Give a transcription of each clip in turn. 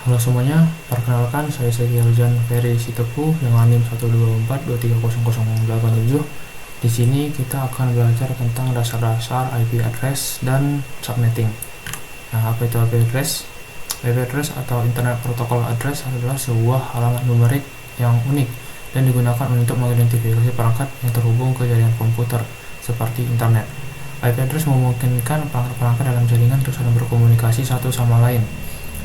Halo semuanya, perkenalkan saya Aljan Ferry Sitepu dengan NIM 124230087. Di sini kita akan belajar tentang dasar-dasar IP address dan subnetting. Nah, apa itu IP address? IP address atau Internet Protocol Address adalah sebuah alamat numerik yang unik dan digunakan untuk mengidentifikasi perangkat yang terhubung ke jaringan komputer seperti internet. IP address memungkinkan perangkat-perangkat dalam jaringan untuk saling berkomunikasi satu sama lain.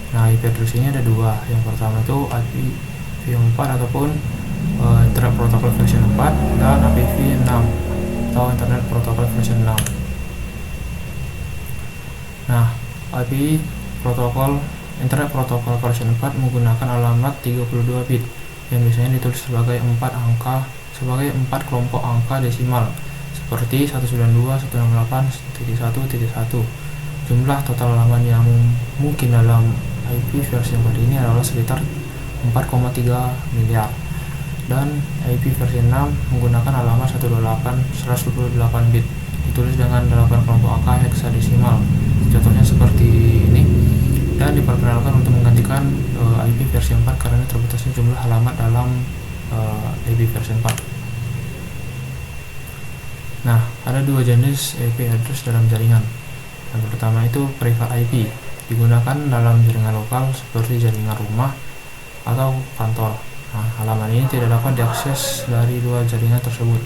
Nah, IP address ini ada dua. Yang pertama itu IPv4 ataupun Internet Protocol version 4 dan IPv6 atau Internet Protocol version 6. Nah, Internet Protocol version 4 menggunakan alamat 32 bit yang biasanya ditulis sebagai 4 kelompok angka desimal seperti 192.168.1.1. Jumlah total halaman yang mungkin dalam IP versi yang pada ini adalah sekitar 4,3 miliar, dan IP versi 6 menggunakan alamat 128 bit ditulis dengan 8 kelompok angka heksadesimal, contohnya seperti ini, dan diperkenalkan untuk menggantikan IP versi 4 karena terbatasnya jumlah halamat dalam IP versi 4. Nah, ada dua jenis IP address dalam jaringan. Yang pertama itu private IP, digunakan dalam jaringan lokal seperti jaringan rumah atau kantor. Nah, halaman ini tidak dapat diakses dari luar jaringan tersebut.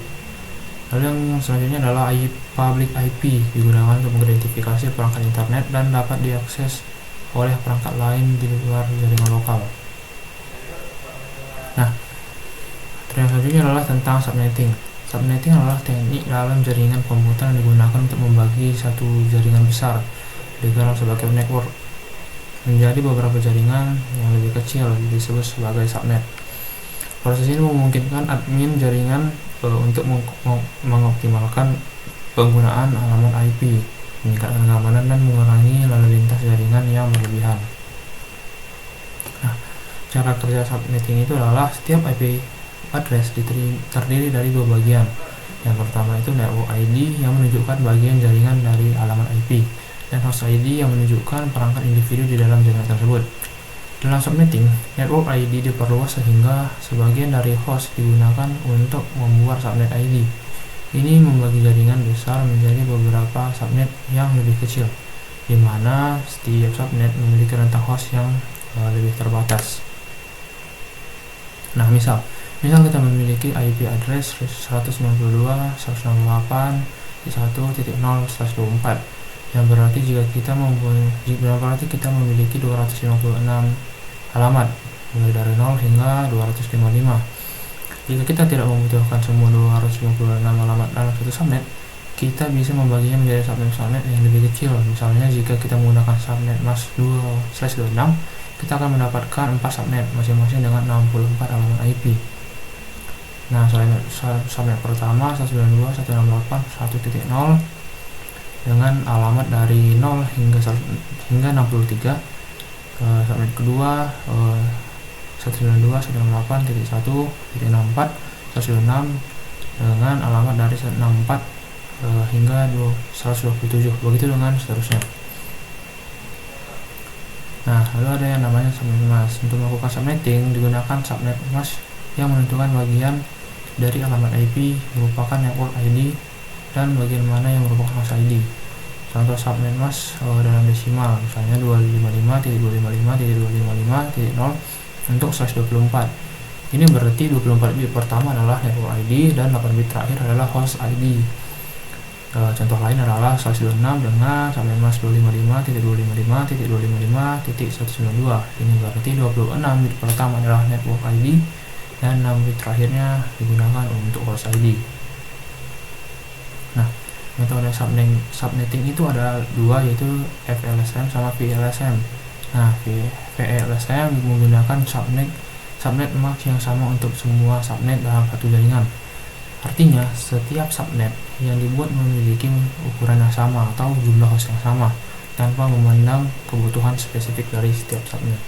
Lalu yang selanjutnya adalah public IP, digunakan untuk mengidentifikasi perangkat internet dan dapat diakses oleh perangkat lain di luar jaringan lokal. Nah, yang selanjutnya adalah tentang subnetting. Subnetting adalah teknik dalam jaringan komputer yang digunakan untuk membagi satu jaringan besar dikenal sebagai network menjadi beberapa jaringan yang lebih kecil, disebut sebagai subnet. Proses ini memungkinkan admin jaringan untuk mengoptimalkan penggunaan alamat IP, meningkatkan keamanan dan mengurangi lalu lintas jaringan yang berlebihan. Nah, cara kerja subnetting itu adalah setiap IP address terdiri dari dua bagian. Yang pertama itu network ID yang menunjukkan bagian jaringan dari alamat IP, dan host ID yang menunjukkan perangkat individu di dalam jaringan tersebut. Dalam subnetting, network ID diperluas sehingga sebagian dari host digunakan untuk membuat subnet ID. Ini membagi jaringan besar menjadi beberapa subnet yang lebih kecil, di mana setiap subnet memiliki rentang host yang lebih terbatas. Nah, misal kita memiliki IP address 192.168.1.0/24, yang berarti jika kita memiliki 256 halamat mulai dari 0 hingga 255. Jika kita tidak membutuhkan semua 256 halamat dalam satu subnet, kita bisa membaginya menjadi subnet yang lebih kecil. Misalnya jika kita menggunakan subnet mask 2/26, kita akan mendapatkan 4 subnet masing-masing dengan 64 halamat IP. Nah, subnet pertama 192.168.1.0 dengan alamat dari 0 hingga 63. Subnet kedua 192.168.1.64 dengan alamat dari 64 hingga 127, begitu dengan seterusnya. Nah, lalu ada yang namanya subnet mask. Untuk melakukan subnetting digunakan subnet mask yang menentukan bagian dari alamat IP merupakan network ID dan bagian mana yang merupakan host ID. Contoh subnet mask dalam desimal, misalnya 255.255.255.0 untuk slash 24. Ini berarti 24 bit pertama adalah network ID dan 8 bit terakhir adalah host ID. Contoh lain adalah slash 26 dengan subnet mask 255.255.255.192. Ini berarti 26 bit pertama adalah network ID dan 6 bit terakhirnya digunakan untuk host ID. Nah, metode subnetting itu ada dua, yaitu FLSM sama VLSM. Nah, VLSM menggunakan subnet mask yang sama untuk semua subnet dalam satu jaringan. Artinya, setiap subnet yang dibuat memiliki ukuran yang sama atau jumlah host yang sama tanpa memandang kebutuhan spesifik dari setiap subnet.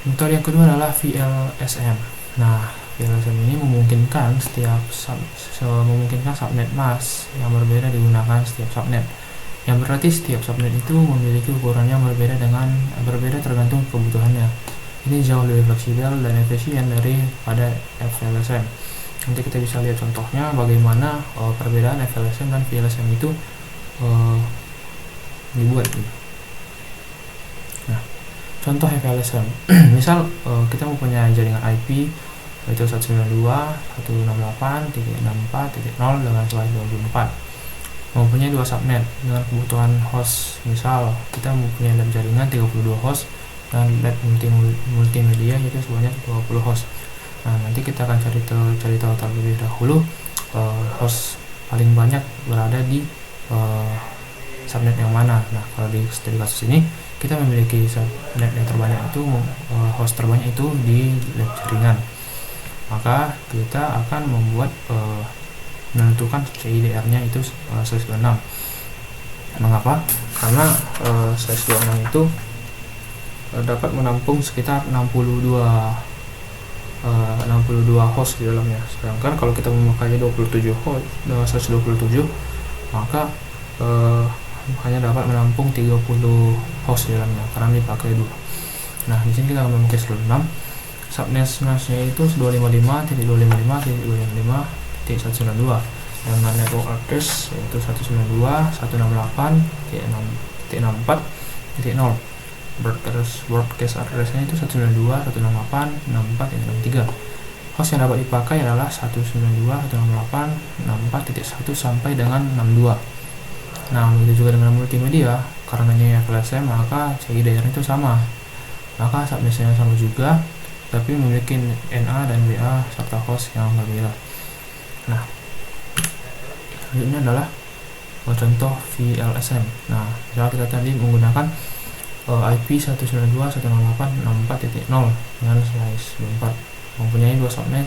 Metode yang kedua adalah VLSM. Nah, VLSM ini memungkinkan subnet mask yang berbeda digunakan setiap subnet. yang berarti setiap subnet itu memiliki ukuran yang berbeda tergantung kebutuhannya. Ini jauh lebih fleksibel dan efisien daripada FLSM. Nanti kita bisa lihat contohnya bagaimana perbedaan FLSM dan VLSM itu dibuat. Nah, contoh FLSM, misal kita mempunyai jaringan IP yaitu 192.168.64.0 dengan slice 24, mempunyai 2 subnet dengan kebutuhan host. Misal kita mempunyai lab jaringan 32 host dan lab multimedia yaitu sebanyak 20 host. Nah, nanti kita akan cari tahu terlebih dahulu host paling banyak berada di subnet yang mana. Nah, kalau di kasus ini kita memiliki subnet yang terbanyak itu host terbanyak itu di lab jaringan, maka kita akan membuat menentukan CIDR-nya itu slice 26. Mengapa? Karena slice 26 itu dapat menampung sekitar 62 host di dalamnya. Sedangkan kalau kita memakai 27 host, 127, maka hanya dapat menampung 30 host di dalamnya karena dipakai 2. Nah, di sini kita akan memakai 6. Subnet-nya itu 255.255.255.192 dengan network address yaitu 192.168.64.0. broadcast address-nya itu 192.168.64.63. Host yang dapat dipakai adalah 192.168.64.1 sampai dengan 62. Nah, begitu juga dengan multimedia, karena ini FLSM maka CIDR itu sama. Maka subnet-nya sama juga, tapi memiliki NA dan WA serta host yang berbeda. Nah, selanjutnya adalah contoh VLSM. Nah, misalnya kita tadi menggunakan IP 192.168.64.0 dengan slice 24, mempunyai 2 subnet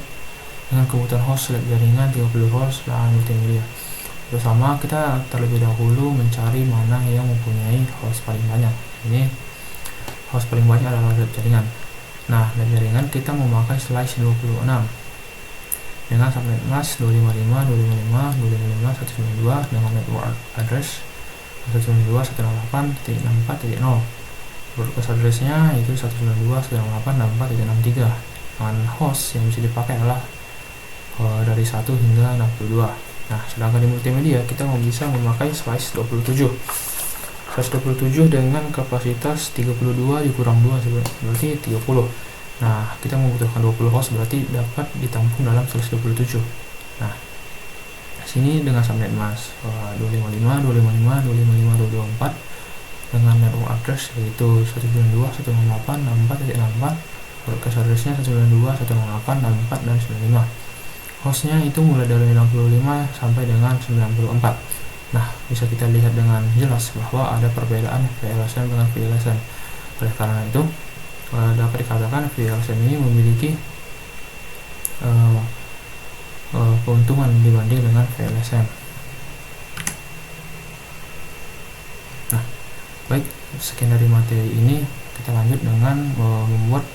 dengan kebutuhan host lab jaringan 30 host dan multimedia. Bersama kita terlebih dahulu mencari mana yang mempunyai host paling banyak. Ini host paling banyak adalah lab jaringan. Nah, lab jaringan kita memakai slice 26 dengan subnet mask 255.255.192 dengan network address 192.168.64.0. broadcast address-nya itu 192.168.64.63 dengan host yang bisa dipakai adalah dari 1 hingga 62. Nah, sedangkan di multimedia kita bisa memakai slice 27 dengan kapasitas 32 dikurang 2 berarti 30. Nah, kita membutuhkan 20 host berarti dapat ditampung dalam slice 27. Nah, sini dengan subnet mask 255.255.254 dengan network address yaitu 192.168.64.64, broadcast address-nya 192.168.64 dan 95. Hostnya itu mulai dari 65 sampai dengan 94. Nah, bisa kita lihat dengan jelas bahwa ada perbedaan VLSM dengan VLSM. Oleh karena itu, dapat dikatakan VLSM ini memiliki keuntungan dibanding dengan VLSM. Nah, baik, sekian dari materi ini. Kita lanjut dengan membuat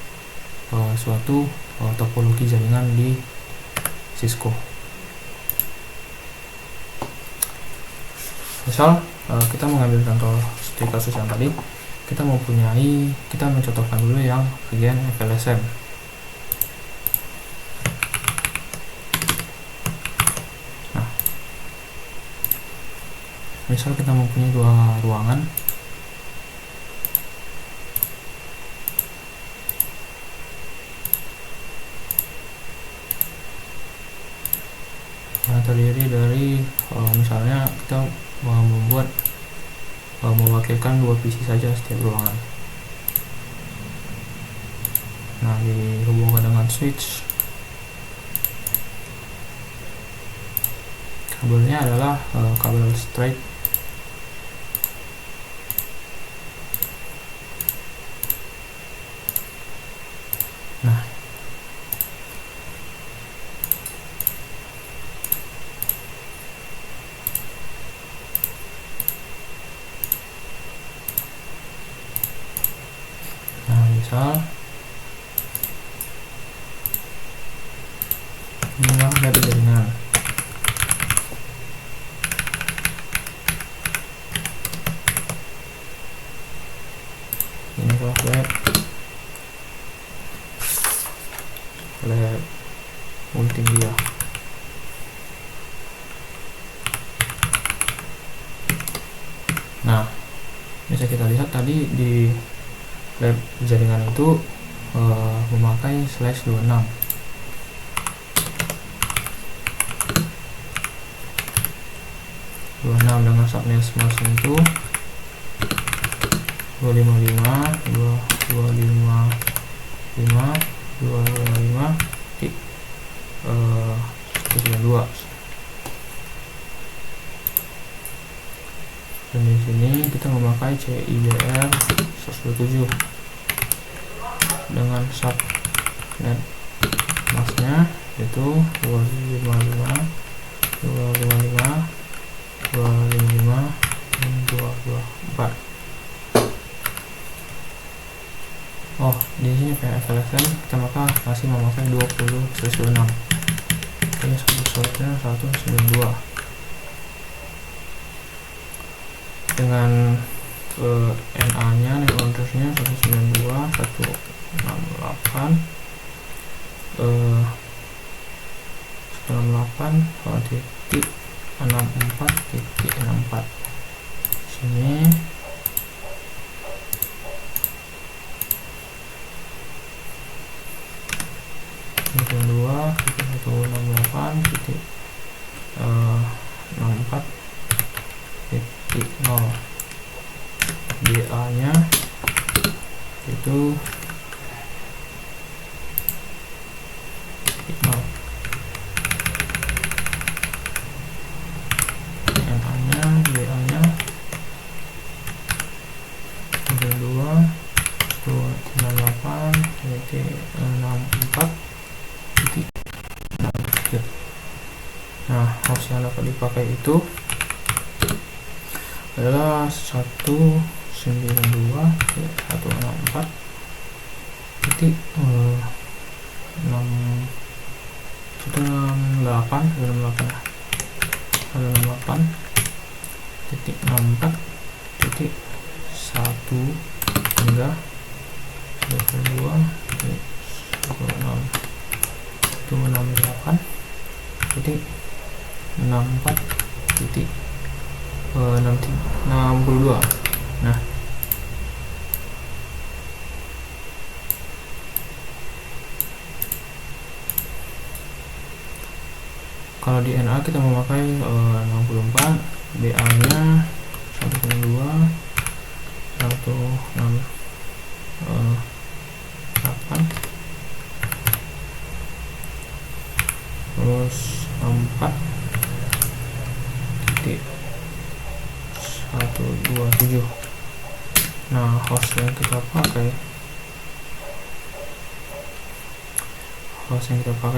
suatu topologi jaringan di Cisco. Misal kita mengambil contoh seperti kasus yang tadi, kita mencontohkan dulu yang bagian FLSM. Nah, misal kita mempunyai 2 ruangan. Terdiri dari misalnya kita mewakilkan 2 PC saja setiap ruangan. Nah, dihubungkan dengan switch. Kabelnya adalah kabel straight. Nah, misal inilah dari jaringan. lab multimedia. Nah, bisa kita lihat tadi di lab jaringan itu memakai /26 dengan subnet masing itu 255.192. Dan di sini kita memakai CIDR 127 dengan subnet masnya yaitu 255.254. Oh, di sini VFLSM kita masih memakai 20/6. Ini slotnya 192 dengan NA nya network address-nya 192.168 168.64.64. Sini titik 2.168.64.0. DA nya itu 0. NA nya, DA nya 2.168.64.0. Nah, host yang dapat dipakai itu adalah 192.168 hingga 22.168.64.62. Nah, kalau di NA kita memakai 64, BA nya 192, 168, terus 4.127. Nah, host yang kita pakai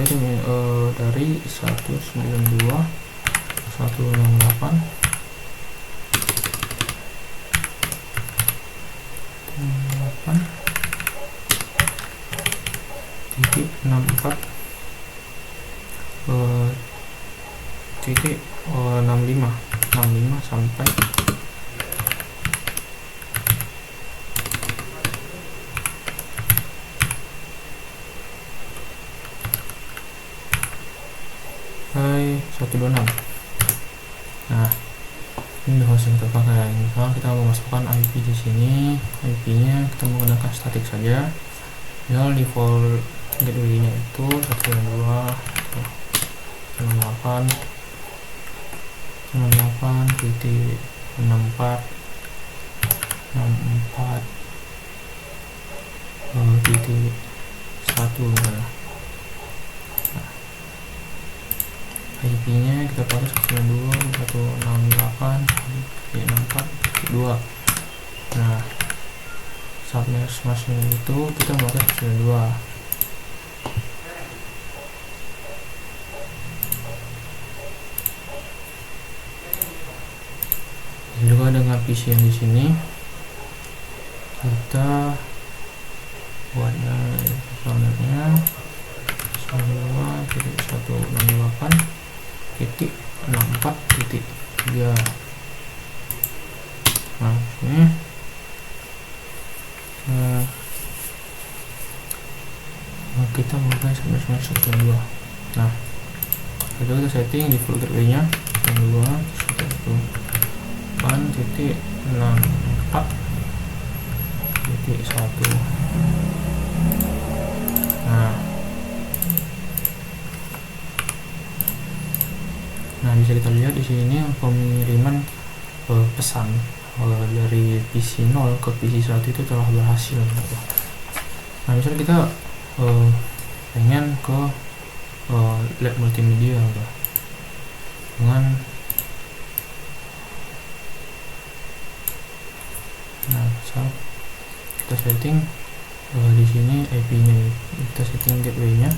itu dari 192.168.64 sampai Hai 126. Nah, ini host yang terpakai. Misalnya kita mau masukkan IP di sini, IP-nya kita menggunakan statik saja. Misal default gateway-nya itu 192.168.64.1. IP-nya kita pakai 192.168.64.2. Nah, subnet masing itu kita pakai 192. Juga dengan PC yang di sini kita buatnya subnetnya 192.168.64.3. Nah, ini kita memakai subnet 192. Nah, kita setting default gateway nya 192.168.1. Nah, bisa kita lihat di sini pengiriman pesan dari PC 0 ke PC 1 itu telah berhasil. Nah, misalnya kita pengen ke lab multimedia dengan misal kita setting di sini IP nya, kita setting gateway nya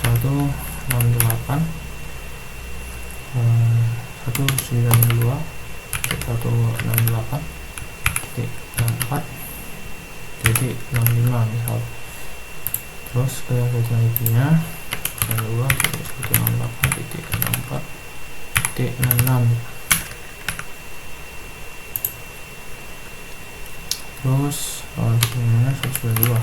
192.168.64.65 misal. Terus ke setting IP nya 192.168.64.66. terus sebenarnya 192.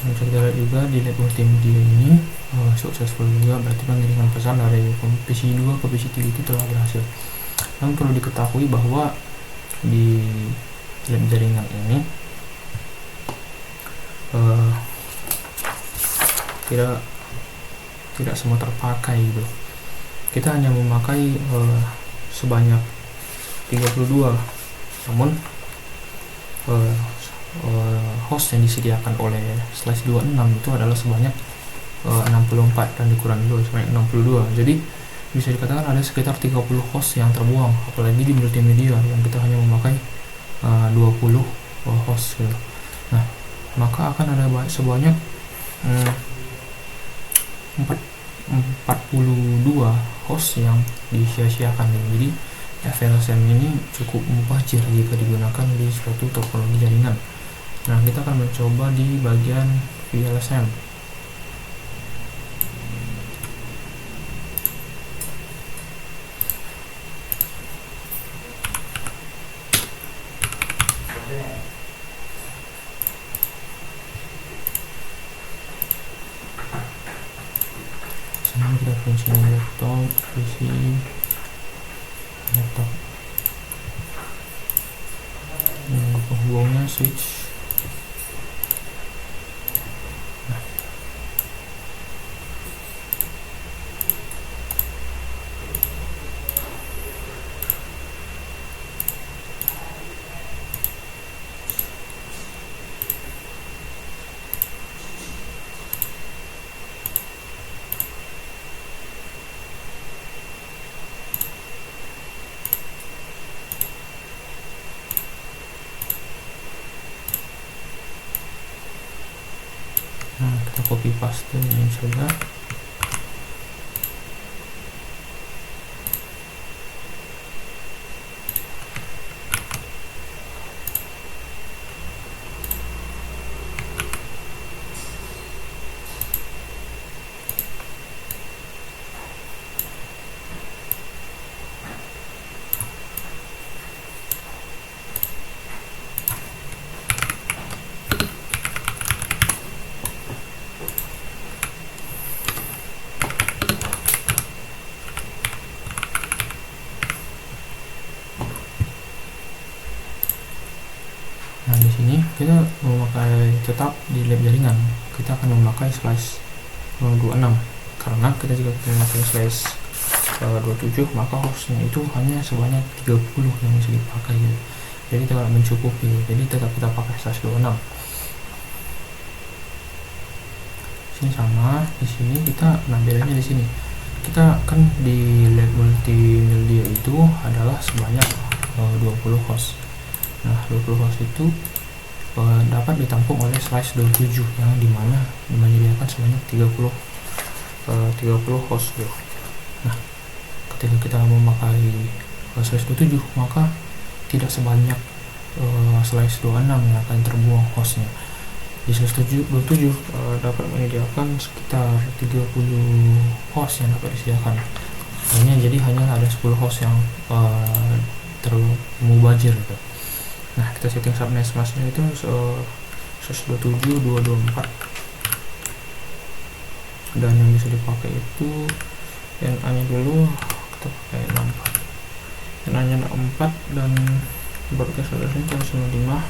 Bisa kita lihat juga di lab multimedia ini successful juga, berarti pengiriman pesan dari PC 2 ke PC 3 itu telah berhasil. Namun perlu diketahui bahwa di lab jaringan ini tidak semua terpakai gitu. Kita hanya memakai sebanyak 32, namun host yang disediakan oleh /26 itu adalah sebanyak 64 dan dikurangi 2 sebanyak 62. Jadi bisa dikatakan ada sekitar 30 host yang terbuang, apalagi di multimedia yang kita hanya memakai 20 host gitu. Nah, maka akan ada sebanyak 42 host yang disia-siakan. Jadi FLSM ini cukup mubazir jika digunakan di suatu topologi jaringan. Nah, kita akan mencoba di bagian VLSM. Sekarang kita kunci laptop, PC, laptop. Penghubungnya switch. Nah, kita copy paste ini saja. Nah, di sini kita memakai tetap di lab jaringan, kita akan memakai /26 karena kita jika kita memakai /27 maka hostnya itu hanya sebanyak 30 yang bisa dipakai gitu. Jadi tidak mencukupi, jadi tetap kita pakai /26. Sini sama, di sini kita, nah bedanya di sini kita kan di lab multimedia itu adalah sebanyak 20 host. Nah, 20 host itu dapat ditampung oleh slice 27 yang dimana menyediakan sebanyak 30 host gitu. Nah, ketika kita memakai slice 27 maka tidak sebanyak slice 26 yang akan terbuang hostnya. Di slice 27 dapat menyediakan sekitar 30 host yang dapat disediakan. Jadi hanya ada 10 host yang termubazir gitu. Nah, kita setting subnet masknya itu 127.224 dan yang bisa dipakai itu NA nya dulu kita pakai 64, NA nya 64 dan broadcast addressnya 95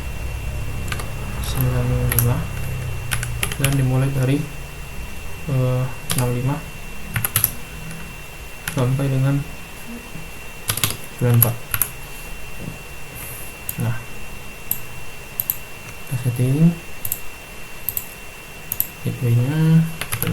dan dimulai dari 65 sampai dengan 94. Nah, kita setting gateway nya 1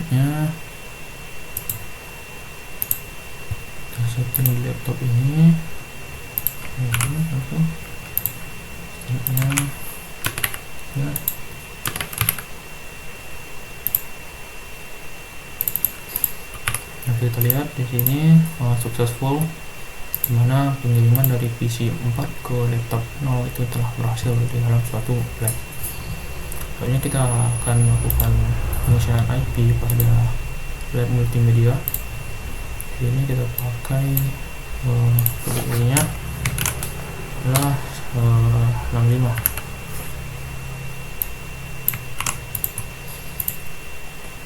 ya. Kita setting di laptop ini ya. Nah, kita lihat di sini successful, dimana pengiriman dari PC 4 ke laptop 0 itu telah berhasil di dalam suatu lab. Selanjutnya kita akan melakukan pengisian IP pada lab multimedia. Ini kita pakai nya adalah 65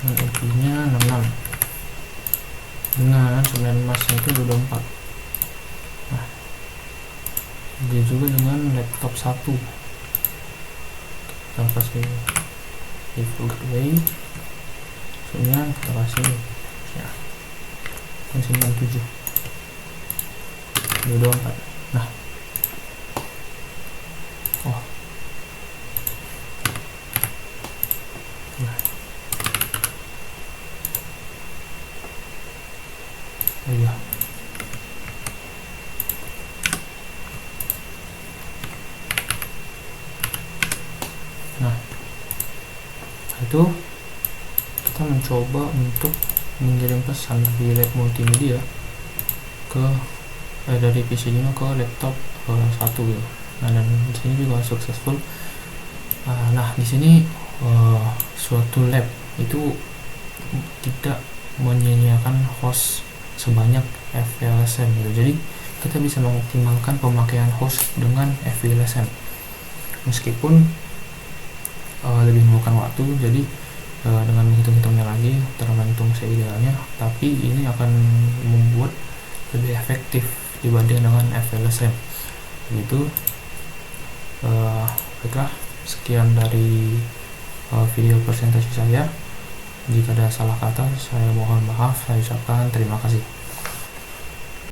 dan IP nya 66 dengan subnet masknya itu 24. Nah, dia juga dengan laptop 1 kita kasih default gateway, sebenarnya kita kasih ya 97 24. Nah, iya. Nah, itu kita mencoba untuk mengirim pesan di lab multimedia ke dari PC 5 ke laptop 1 gitu. Nah, dan di sini juga successful. Nah, di sini suatu lab itu tidak menyediakan host sebanyak FVLSM gitu. Jadi kita bisa mengoptimalkan pemakaian host dengan FVLSM meskipun lebih memakan waktu. Jadi dengan menghitung-hitungnya lagi tergantung seidealnya, tapi ini akan membuat lebih efektif dibanding dengan FVLSM begitu. Baiklah, sekian dari video presentasi saya. Jika ada salah kata, saya mohon maaf. Saya ucapkan terima kasih.